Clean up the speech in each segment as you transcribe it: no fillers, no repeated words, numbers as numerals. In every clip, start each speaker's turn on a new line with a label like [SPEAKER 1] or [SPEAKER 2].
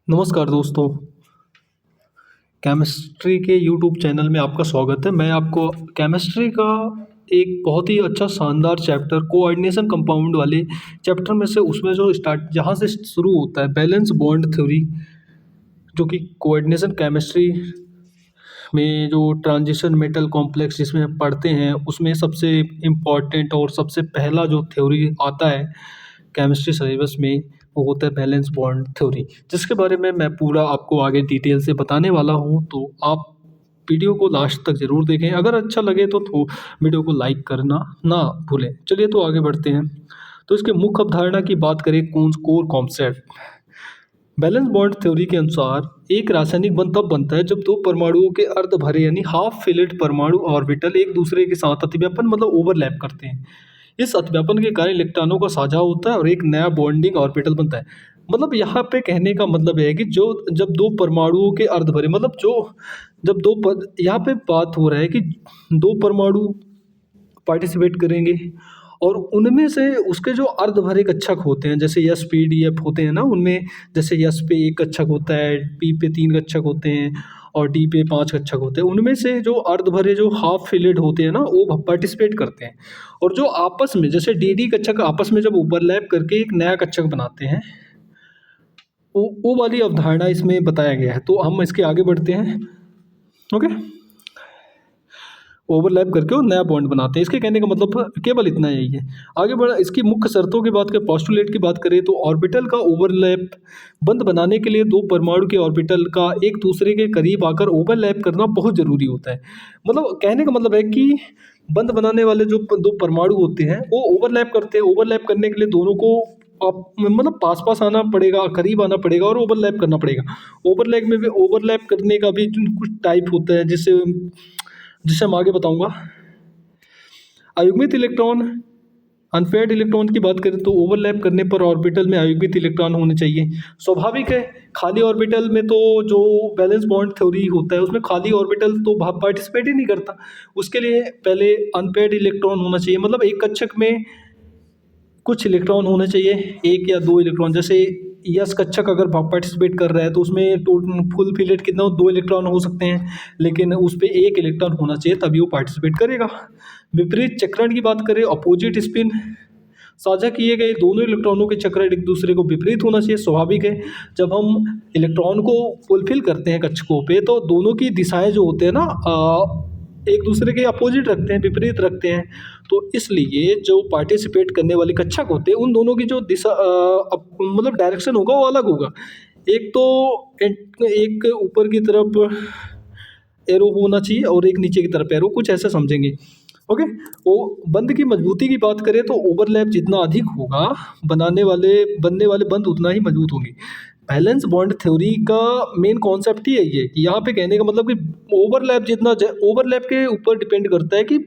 [SPEAKER 1] नमस्कार दोस्तों, केमिस्ट्री के यूट्यूब चैनल में आपका स्वागत है। मैं आपको केमिस्ट्री का एक बहुत ही अच्छा शानदार चैप्टर कोऑर्डिनेशन कंपाउंड वाले चैप्टर में से उसमें जो स्टार्ट जहाँ से शुरू होता है बैलेंस बॉन्ड थ्योरी, जो कि कोऑर्डिनेशन केमिस्ट्री में जो ट्रांजिशन मेटल कॉम्प्लेक्स जिसमें हम पढ़ते हैं उसमें सबसे इम्पॉर्टेंट और सबसे पहला जो थ्योरी आता है केमिस्ट्री सिलेबस में वो होता है बैलेंस बॉन्ड थ्योरी, जिसके बारे में मैं पूरा आपको आगे डिटेल से बताने वाला हूँ। तो आप वीडियो को लास्ट तक ज़रूर देखें। अगर अच्छा लगे तो वीडियो को लाइक करना ना भूलें। चलिए तो आगे बढ़ते हैं। तो इसके मुख्य अवधारणा की बात करें, कौन core concept. Valence bond theory के अनुसार एक रासायनिक बंध तब बनता है जब दो परमाणुओं के अर्ध भरे यानी हाफ फिलेट परमाणु ऑर्बिटल एक दूसरे के साथ अतिव्यापन मतलब ओवरलैप करते हैं। इस अतिव्यापन के कारण इलेक्ट्रॉनों का साझा होता है और एक नया बॉन्डिंग ऑर्बिटल बनता है। मतलब यहाँ पे कहने का मतलब है कि जो जब दो परमाणुओं के अर्ध भरे मतलब जो जब यहाँ पे बात हो रहा है कि दो परमाणु पार्टिसिपेट करेंगे और उनमें से उसके जो अर्धभरे कक्षक होते हैं, जैसे यस पी डी एफ होते हैं ना, उनमें जैसे यस पे एक कक्षक होता है, पी पे 3 कक्षक होते हैं और डी पे 5 कक्षक होते हैं। उनमें से जो अर्धभरे जो हाफ फिलेड होते हैं ना वो पार्टिसिपेट करते हैं और जो आपस में जैसे डी डी कक्षक आपस में जब ओवरलैप करके एक नया कक्षक बनाते हैं, वो वाली अवधारणा इसमें बताया गया है। तो हम इसके आगे बढ़ते हैं। ओके, ओवरलैप करके वो नया बॉन्ड बनाते हैं। इसके कहने का मतलब केवल इतना यही है। आगे बढ़ा, इसकी मुख्य शर्तों की बात करें, पोस्टुलेट की बात करें तो ऑर्बिटल का ओवरलैप बंद बनाने के लिए दो परमाणु के ऑर्बिटल का एक दूसरे के करीब आकर ओवरलैप करना बहुत ज़रूरी होता है। मतलब कहने का मतलब है कि बंद बनाने वाले जो दो परमाणु होते हैं वो ओवरलैप करते हैं। ओवरलैप करने के लिए दोनों को मतलब पास पास आना पड़ेगा, करीब आना पड़ेगा और ओवरलैप करना पड़ेगा। ओवरलैप में भी ओवरलैप करने का भी कुछ टाइप होता है जिससे जिसे हम आगे बताऊंगा। अयुग्मित इलेक्ट्रॉन, अनपेयर्ड इलेक्ट्रॉन की बात करें तो ओवरलैप करने पर ऑर्बिटल में अयुग्मित इलेक्ट्रॉन होने चाहिए। स्वाभाविक है, खाली ऑर्बिटल में तो जो बैलेंस बॉन्ड थ्योरी होता है उसमें खाली ऑर्बिटल तो पार्टिसिपेट ही नहीं करता। उसके लिए पहले अनपेयर्ड इलेक्ट्रॉन होना चाहिए, मतलब एक कक्षक में कुछ इलेक्ट्रॉन होने चाहिए, एक या दो इलेक्ट्रॉन। जैसे यस कक्षक अगर पार्टिसिपेट कर रहा है तो उसमें फुल फिलेट कितना 2 इलेक्ट्रॉन हो सकते हैं, लेकिन उस पर 1 इलेक्ट्रॉन होना चाहिए तभी वो पार्टिसिपेट करेगा। विपरीत चक्रण की बात करें, अपोजिट स्पिन, साझा किए गए दोनों इलेक्ट्रॉनों के चक्रण एक दूसरे को विपरीत होना चाहिए। स्वाभाविक है, जब हम इलेक्ट्रॉन को फुलफिल करते हैं कक्षकों पे तो दोनों की दिशाएं जो होते हैं ना एक दूसरे के अपोजिट रखते हैं, विपरीत रखते हैं। तो इसलिए जो पार्टिसिपेट करने वाले कक्षक होते हैं उन दोनों की जो दिशा मतलब डायरेक्शन होगा वो अलग होगा। एक तो एक ऊपर की तरफ एरो होना चाहिए और एक नीचे की तरफ एरो, कुछ ऐसा समझेंगे। ओके, वो बंद की मजबूती की बात करें तो ओवरलैप जितना अधिक होगा बनने वाले बंद उतना ही मजबूत होंगे। बैलेंस बॉन्ड थ्योरी का मेन कॉन्सेप्ट ही यही है कि यहाँ पे कहने का मतलब कि ओवरलैप के ऊपर डिपेंड करता है कि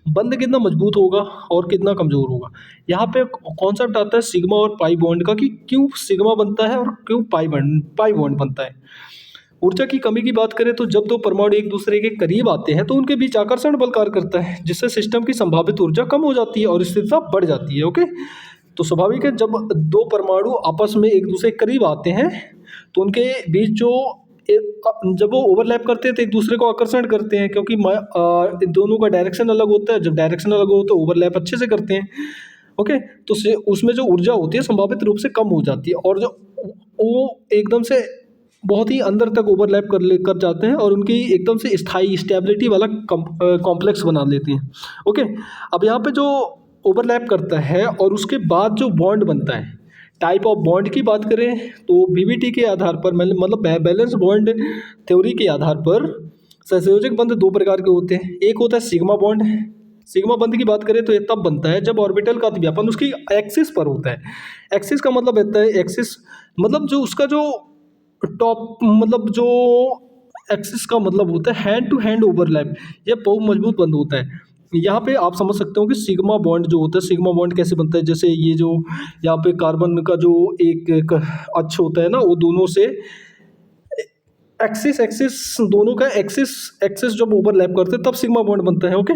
[SPEAKER 1] बंद कितना मजबूत होगा और कितना कमज़ोर होगा। यहाँ पे कॉन्सेप्ट आता है सिग्मा और पाई बॉन्ड का, कि क्यों सिग्मा बनता है और क्यों पाई बॉन्ड बनता है। ऊर्जा की कमी की बात करें तो जब दो परमाणु एक दूसरे के करीब आते हैं तो उनके बीच आकर्षण बल कार्य करता है, जिससे सिस्टम की संभावित ऊर्जा कम हो जाती है और स्थिरता बढ़ जाती है। ओके, तो स्वाभाविक है, जब दो परमाणु आपस में एक दूसरे के करीब आते हैं तो उनके बीच जब वो ओवरलैप करते हैं तो एक दूसरे को आकर्षण करते हैं, क्योंकि दोनों का डायरेक्शन अलग होता है। जब डायरेक्शन अलग हो तो ओवरलैप अच्छे से करते हैं। ओके, तो उसमें जो ऊर्जा होती है संभावित रूप से कम हो जाती है और जो वो एकदम से बहुत ही अंदर तक ओवरलैप कर जाते हैं और उनकी एकदम से स्थायी स्टेबिलिटी वाला कॉम्प्लेक्स बना लेते हैं। ओके, अब यहाँ पे जो ओवरलैप करता है और उसके बाद जो बॉन्ड बनता है, टाइप ऑफ बॉन्ड की बात करें तो बीबीटी के आधार पर मतलब बैलेंस बॉन्ड थ्योरी के आधार पर सहसंयोजक बंध दो प्रकार के होते हैं। एक होता है सिग्मा बॉन्ड। सिग्मा बंध की बात करें तो ये तब बनता है जब ऑर्बिटल का अतिव्यापन उसकी एक्सिस पर होता है। एक्सिस का मतलब होता है, एक्सिस मतलब जो उसका जो टॉप मतलब जो एक्सिस का मतलब होता है हैंड टू हैंड ओवरलैप, यह बहुत मजबूत बंध होता है। यहाँ पे आप समझ सकते हो कि सिग्मा बॉन्ड जो होता है, सिग्मा बॉन्ड कैसे बनता है। जैसे ये जो यहाँ पे कार्बन का जो एक अक्ष होता है ना, वो दोनों से एक्सिस दोनों का एक्सिस जब ओवरलैप करते हैं तब सिग्मा बॉन्ड बनता है। ओके,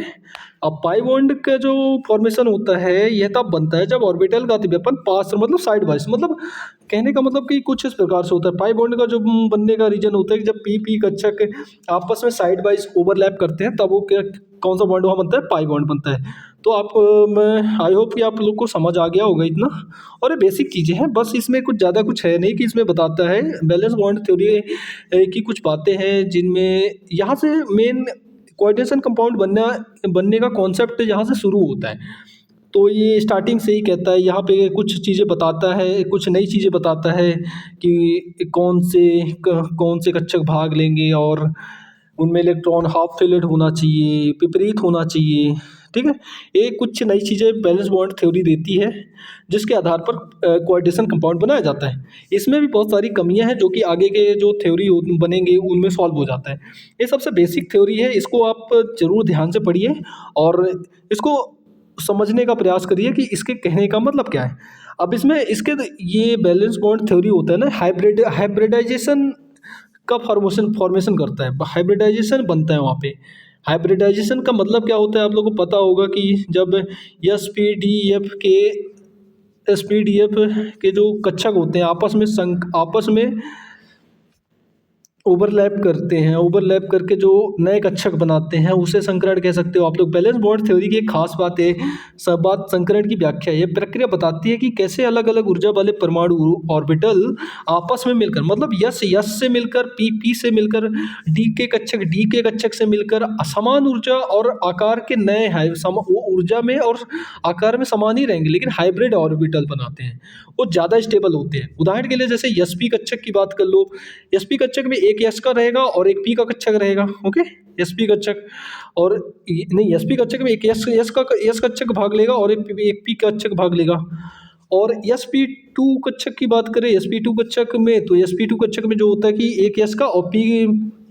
[SPEAKER 1] अब पाई बॉन्ड का जो फॉर्मेशन होता है यह तब बनता है जब ऑर्बिटल का अतिव्यापन पास मतलब साइड वाइज, मतलब कहने का मतलब कि कुछ इस प्रकार से होता है। पाई बॉन्ड का जो बनने का रीजन होता है कि जब पी पी कक्षक आपस में साइड वाइज ओवरलैप करते हैं तब वो क्या कौन सा बॉन्ड वहाँ बनता है, पाई बॉन्ड बनता है। तो आप मैं आई होप कि आप लोग को समझ आ गया होगा इतना, और ये बेसिक चीज़ें हैं बस, इसमें कुछ ज़्यादा कुछ है नहीं कि इसमें बताता है। बैलेंस बॉन्ड थ्योरी की कुछ बातें हैं जिनमें यहाँ से मेन कोऑर्डिनेशन कंपाउंड बनने का कॉन्सेप्ट यहाँ से शुरू होता है। तो ये स्टार्टिंग से ही कहता है, यहाँ पे कुछ चीज़ें बताता है, कुछ नई चीज़ें बताता है कि कौन से कक्षक भाग लेंगे और उनमें इलेक्ट्रॉन हाफ फिल्ड होना चाहिए, विपरीत होना चाहिए, ठीक है। ये कुछ नई चीज़ें बैलेंस बॉन्ड थ्योरी देती है जिसके आधार पर कोऑर्डिनेशन कंपाउंड बनाया जाता है। इसमें भी बहुत सारी कमियां हैं जो कि आगे के जो थ्योरी बनेंगे उनमें सॉल्व हो जाता है। ये सबसे बेसिक थ्योरी है, इसको आप ज़रूर ध्यान से पढ़िए और इसको समझने का प्रयास करिए कि इसके कहने का मतलब क्या है। अब इसमें इसके ये बैलेंस बॉन्ड थ्योरी होता है ना, हाइब्रिडाइजेशन का फॉर्मेशन करता है, हाइब्रिडाइजेशन बनता है वहाँ पे। हाइब्रिडाइजेशन का मतलब क्या होता है आप लोगों को पता होगा कि जब एस पी डी एफ के जो कक्षक होते हैं आपस में ओवरलैप करते हैं, ओवरलैप करके जो नए कक्षक बनाते हैं उसे संकरण कह सकते हो आप लोग। बैलेंस बॉन्ड थ्योरी की एक खास बात है सब बात संकरण की व्याख्या। ये प्रक्रिया बताती है कि कैसे अलग अलग ऊर्जा वाले परमाणु ऑर्बिटल आपस में मिलकर, मतलब यस यस से मिलकर, पी पी से मिलकर, डी के कक्षक से मिलकर समान ऊर्जा और आकार के नए वो ऊर्जा में और आकार में समान ही रहेंगे लेकिन हाइब्रिड ऑर्बिटल बनाते हैं, वो ज़्यादा स्टेबल होते हैं। उदाहरण के लिए जैसे एस पी कक्षक की बात कर लो, एस पी कक्षक में एक एस का रहेगा और एक पी का कक्षक रहेगा, ओके। एस पी कक्षक और नहीं, एस पी कक्षक में एक एस कक्षक भाग लेगा और एक पी कक्षक भाग लेगा। और एस पी टू कक्षक की बात करें, एस पी टू कक्षक में तो एस पी टू कक्षक में जो होता है कि एक एस का और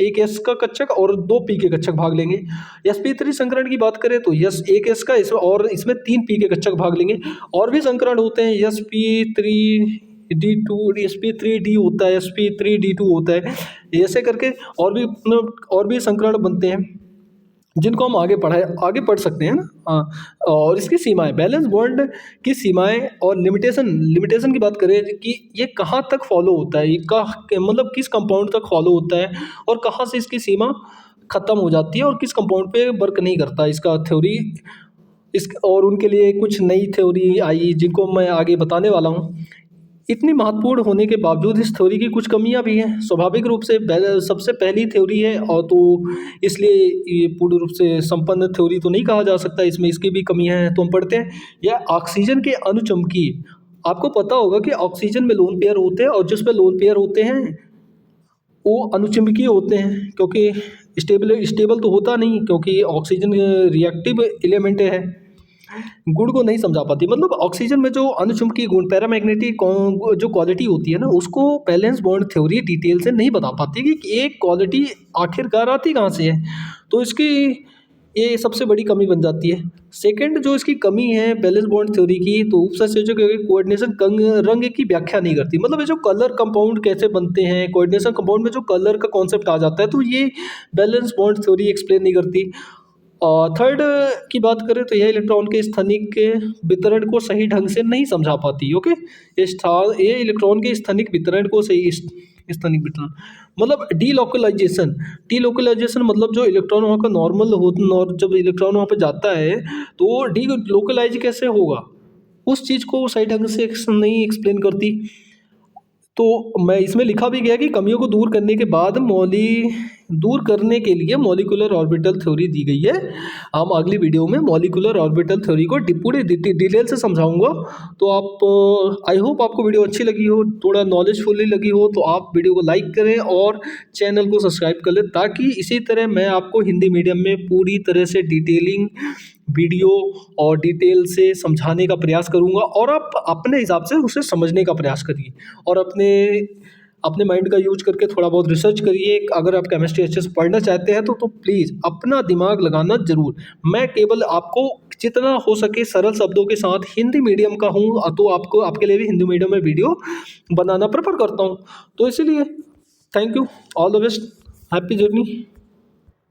[SPEAKER 1] एक एस का कक्षक और दो पी के कक्षक भाग लेंगे। एस पी थ्री संकरण की बात करें तो यस एक एस का और इसमें तीन पी के कक्षक भाग लेंगे। और भी संकरण होते हैं, S P three D two, S P three D होता है, S P three D two होता है, ऐसे करके और भी संकरण बनते हैं जिनको हम आगे पढ़ सकते हैं ना। हाँ, और इसकी सीमाएं, बैलेंस बॉन्ड की सीमाएं और लिमिटेशन की बात करें कि ये कहाँ तक फॉलो होता है, मतलब किस कंपाउंड तक फॉलो होता है और कहाँ से इसकी सीमा ख़त्म हो जाती है और किस कंपाउंड पे वर्क नहीं करता इसका थ्योरी। और उनके लिए कुछ नई थ्योरी आई जिनको मैं आगे बताने वाला हूँ। इतनी महत्वपूर्ण होने के बावजूद इस थ्योरी की कुछ कमियां भी हैं। स्वाभाविक रूप से सबसे पहली थ्योरी है और तो इसलिए ये पूर्ण रूप से संपन्न थ्योरी तो नहीं कहा जा सकता, इसमें इसकी भी कमियां हैं। तो हम पढ़ते हैं, यह ऑक्सीजन के अनुचुंबकीय। आपको पता होगा कि ऑक्सीजन में लोन पेयर होते हैं और जिसमें लोन पेयर होते हैं वो अनुचुंबकीय होते हैं, क्योंकि स्टेबल तो होता नहीं, क्योंकि ऑक्सीजन रिएक्टिव एलिमेंट है, गुण को नहीं समझा पाती। मतलब ऑक्सीजन में जो अनुचुंबकीय गुण पैरामैग्नेटिक जो क्वालिटी होती है ना, उसको बैलेंस बॉन्ड थ्योरी डिटेल से नहीं बता पाती कि एक क्वालिटी आखिरकार आती कहाँ से है। तो इसकी ये सबसे बड़ी कमी बन जाती है। सेकंड जो इसकी कमी है बैलेंस बॉन्ड थ्योरी की, तो उपसंयोजक कोऑर्डिनेशन रंग की व्याख्या नहीं करती। मतलब ये जो कलर कंपाउंड कैसे बनते हैं, कोऑर्डिनेशन कंपाउंड में जो कलर का कॉन्सेप्ट आ जाता है, तो ये बैलेंस बॉन्ड थ्योरी एक्सप्लेन नहीं करती। और थर्ड की बात करें तो यह इलेक्ट्रॉन के स्थनिक के वितरण को सही ढंग से नहीं समझा पाती, ओके। ये इलेक्ट्रॉन के स्थनिक वितरण को सही स्थनिक वितरण मतलब डीलोकलाइजेशन मतलब जो इलेक्ट्रॉन वहाँ का जब इलेक्ट्रॉन वहाँ पे जाता है तो डीलोकलाइज कैसे होगा, उस चीज़ को सही ढंग से नहीं एक्सप्लेन करती। तो मैं इसमें लिखा भी गया कि कमियों को दूर करने के लिए मॉलिक्यूलर ऑर्बिटल थ्योरी दी गई है। हम अगली वीडियो में मॉलिक्यूलर ऑर्बिटल थ्योरी को पूरे डिटेल से समझाऊंगा। तो आप आई होप आपको वीडियो अच्छी लगी हो, थोड़ा नॉलेजफुल लगी हो, तो आप वीडियो को लाइक करें और चैनल को सब्सक्राइब कर लें, ताकि इसी तरह मैं आपको हिंदी मीडियम में पूरी तरह से डिटेलिंग वीडियो और डिटेल से समझाने का प्रयास करूंगा, और आप अपने हिसाब से उसे समझने का प्रयास करिए और अपने माइंड का यूज करके थोड़ा बहुत रिसर्च करिए। अगर आप केमिस्ट्री अच्छे से पढ़ना चाहते हैं तो प्लीज़ अपना दिमाग लगाना ज़रूर। मैं केवल आपको जितना हो सके सरल शब्दों के साथ हिंदी मीडियम का हूँ, तो आपके लिए भी हिंदी मीडियम में वीडियो बनाना प्रेफर करता हूँ। तो इसीलिए thank you, all the best, happy journey.